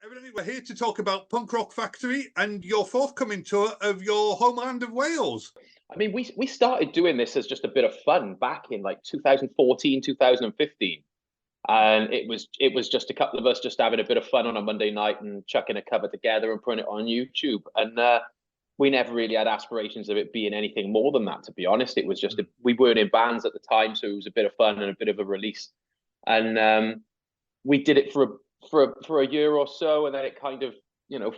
Evidently, we're here to talk about Punk Rock Factory and your forthcoming tour of your homeland of Wales. I mean, we started doing this as just a bit of fun back in like 2014, 2015. And it was just a couple of us just having a bit of fun on a Monday night and chucking a cover together and putting it on YouTube. And we never really had aspirations of it being anything more than that, to be honest. It was just we weren't in bands at the time, so it was a bit of fun and a bit of a release. And we did it for a year or so, and then it kind of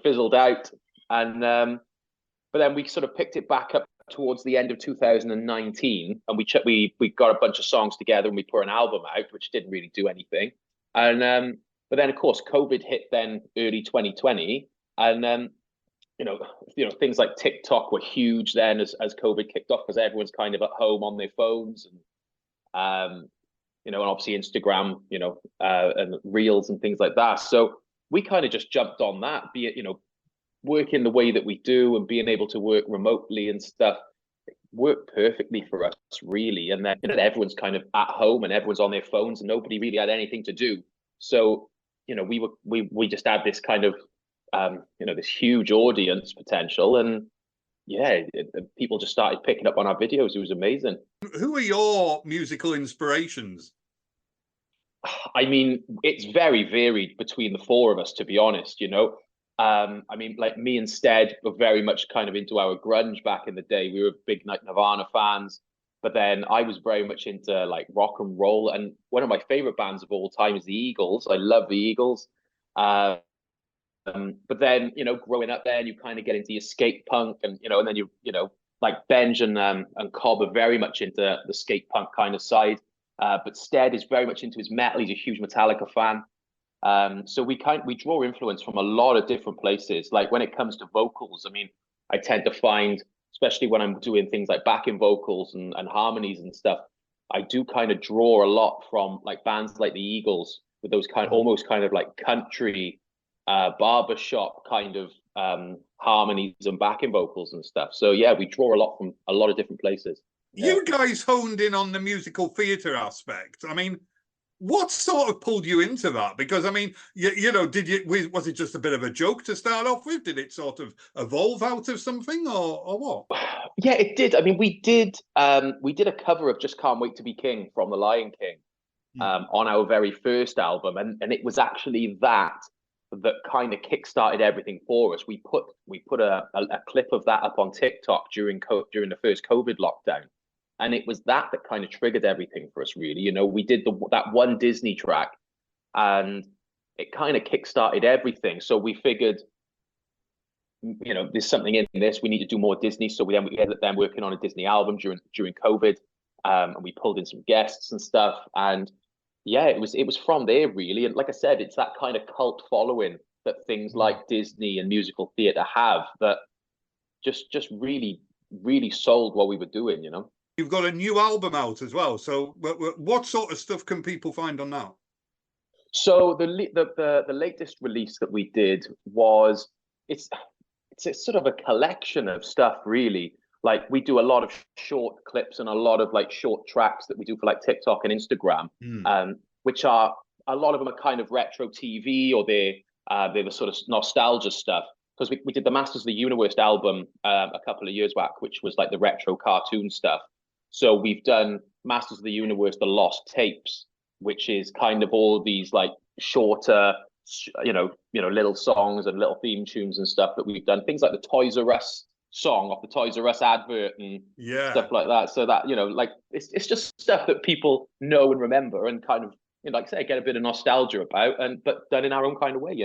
fizzled out. And but then we sort of picked it back up towards the end of 2019, and we got a bunch of songs together and we put an album out, which didn't really do anything. And but then of course COVID hit then early 2020, and things like TikTok were huge then as COVID kicked off, because everyone's kind of at home on their phones, and obviously Instagram, and reels and things like that. So we kind of just jumped on that, be it working the way that we do and being able to work remotely and stuff. It worked perfectly for us, really. And then everyone's kind of at home and everyone's on their phones and nobody really had anything to do. So we just had this kind of this huge audience potential, and people just started picking up on our videos. It was amazing. Who are your musical inspirations? I mean, it's very varied between the four of us, to be honest. I mean, like me and Stead were very much kind of into our grunge back in the day. We were big Nirvana fans, but then I was very much into like rock and roll. And one of my favorite bands of all time is the Eagles. I love the Eagles. But then, growing up there, you kind of get into your skate punk, and and then like Benj and Cob are very much into the skate punk kind of side. But Stead is very much into his metal. He's a huge Metallica fan. So we draw influence from a lot of different places. Like when it comes to vocals, I mean, I tend to find, especially when I'm doing things like backing vocals and harmonies and stuff, I do kind of draw a lot from like bands like the Eagles, with those almost kind of like country, barbershop kind of harmonies and backing vocals and stuff. So yeah, we draw a lot from a lot of different places. You guys honed in on the musical theatre aspect. I mean, what sort of pulled you into that? Because I mean, was it just a bit of a joke to start off with? Did it sort of evolve out of something, or what? Yeah, it did. I mean, we did a cover of "Just Can't Wait to Be King" from The Lion King on our very first album, and it was actually that kind of kickstarted everything for us. We put a clip of that up on TikTok during the first COVID lockdown. And it was that kind of triggered everything for us, really. We did that one Disney track, and it kind of kickstarted everything. So we figured, there's something in this. We need to do more Disney. So we ended up then working on a Disney album during COVID, and we pulled in some guests and stuff. And yeah, it was from there, really. And like I said, it's that kind of cult following that things like Disney and musical theatre have, that just really, really sold what we were doing, You've got a new album out as well. So what sort of stuff can people find on that? So the latest release that we did was, it's a sort of a collection of stuff, really. Like we do a lot of short clips and a lot of like short tracks that we do for like TikTok and Instagram, which are, a lot of them are kind of retro TV, or they're the sort of nostalgia stuff. Because we did the Masters of the Universe album a couple of years back, which was like the retro cartoon stuff. So we've done Masters of the Universe, the Lost Tapes, which is kind of all these like shorter, little songs and little theme tunes and stuff that we've done. Things like the Toys R Us song off the Toys R Us advert and stuff like that. So that, like it's just stuff that people know and remember, and kind of, like I say, get a bit of nostalgia about, but done in our own kind of way,